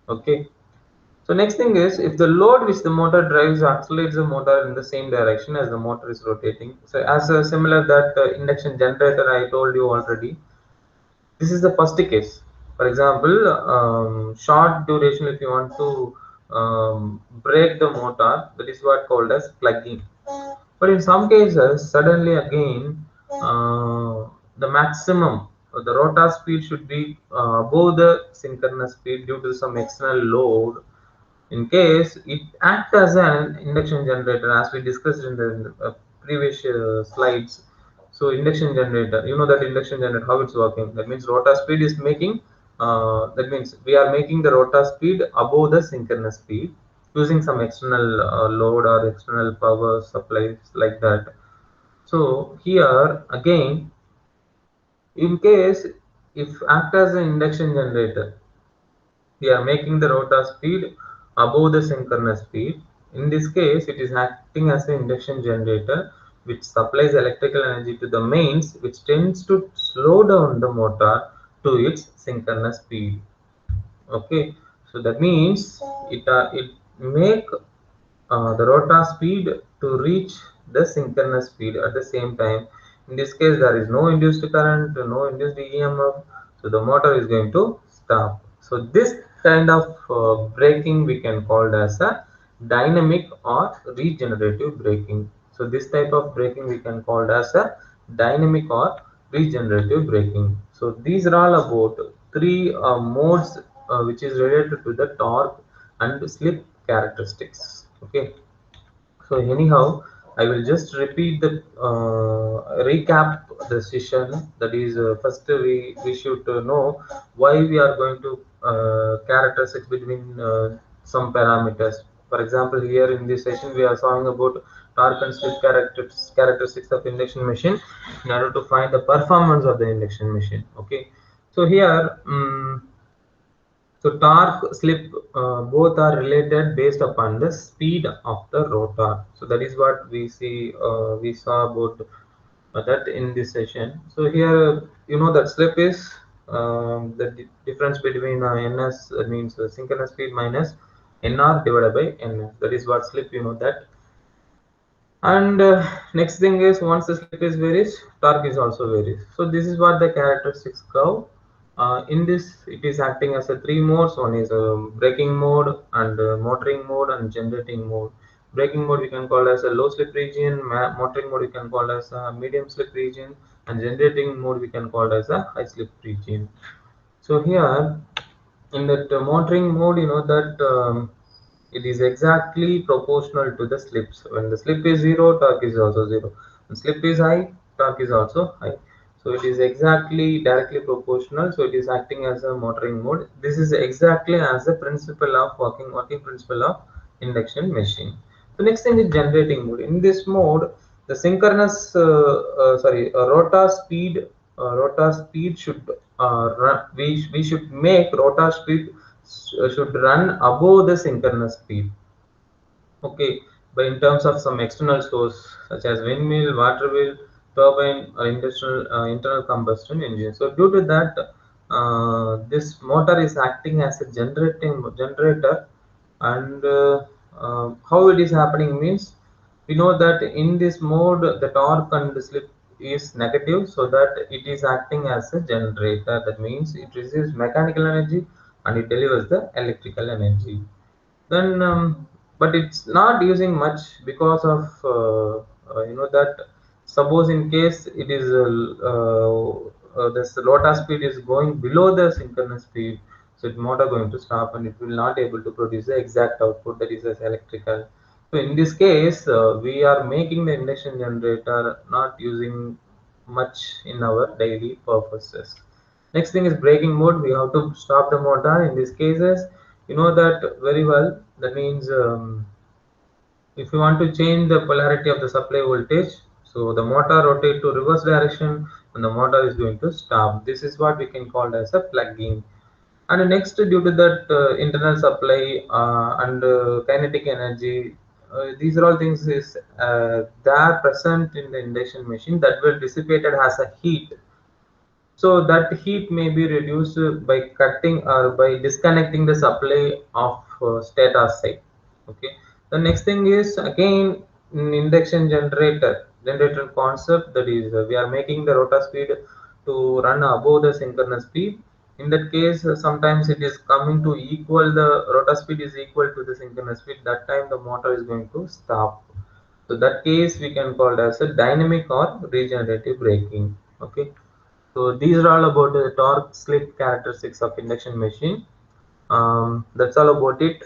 Okay. So next thing is, if the load which the motor drives accelerates the motor in the same direction as the motor is rotating. So as a similar that induction generator I told you already, this is the first case. For example, short duration, if you want to break the motor, that is what called as plugging. But in some cases, suddenly again, the maximum, the rotor speed should be above the synchronous speed due to some external load. In case it acts as an induction generator, as we discussed in the previous slides. So induction generator, you know that induction generator, how it's working. That means rotor speed is making, that means we are making the rotor speed above the synchronous speed using some external load or external power supplies like that. So here again, in case if act as an induction generator, we are making the rotor speed above the synchronous speed. In this case, it is acting as an induction generator which supplies electrical energy to the mains, which tends to slow down the motor to its synchronous speed. Okay, so that means it make the rotor speed to reach the synchronous speed at the same time. In this case, there is no induced current, no induced EMF, so the motor is going to stop. So this kind of braking we can call as a dynamic or regenerative braking. So this type of braking we can call as a dynamic or regenerative braking. So these are all about three modes which is related to the torque and slip characteristics. Okay, so anyhow, I will just repeat the recap the session. That is, first we should know why we are going to characteristics between some parameters. For example, here in this session we are talking about torque and slip characteristics of induction machine in order to find the performance of the induction machine. Okay, so here. So torque, slip, both are related based upon the speed of the rotor. So that is what we see. We saw about that in this session. So here, you know that slip is the difference between ns, means synchronous speed minus nr divided by ns. That is what slip. You know that. And next thing is, once the slip is varies, torque is also varies. So this is what the characteristics curve. In this, it is acting as a three modes. One is braking mode and motoring mode and generating mode. Braking mode we can call as a low slip region, motoring mode we can call as a medium slip region, and generating mode we can call as a high slip region. So here in that motoring mode, you know that it is exactly proportional to the slips. When the slip is zero, torque is also zero. When slip is high, torque is also high. So it is exactly directly proportional. So it is acting as a motoring mode. This is exactly as the principle of working principle of induction machine. The next thing is generating mode. In this mode, the synchronous rotor speed should we should make rotor speed should run above the synchronous speed. Okay, but in terms of some external source such as windmill, water wheel, turbine, or industrial internal combustion engine. So due to that, this motor is acting as a generator, and how it is happening means, we know that in this mode the torque and the slip is negative, so that it is acting as a generator. That means it receives mechanical energy and it delivers the electrical energy. Then but it's not using much because of you know that, suppose in case it is this rotor speed is going below the synchronous speed, so it motor going to stop and it will not able to produce the exact output, that is as electrical. So in this case, we are making the induction generator not using much in our daily purposes. Next thing is braking mode. We have to stop the motor in these cases. You know that very well. That means if you want to change the polarity of the supply voltage, so the motor rotate to reverse direction and the motor is going to stop. This is what we can call as a plugging. And next, due to that internal supply and kinetic energy, these are all things is they are present in the induction machine that will dissipated as a heat. So that heat may be reduced by cutting or by disconnecting the supply of stator side. Okay. The next thing is again in induction generator concept, that is we are making the rotor speed to run above the synchronous speed. In that case, sometimes it is coming to equal, the rotor speed is equal to the synchronous speed. That time the motor is going to stop. So that case we can call it as a dynamic or regenerative braking. Okay. So these are all about the torque slip characteristics of induction machine. That's all about it.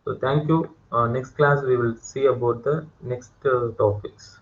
So thank you. Next class we will see about the next topics.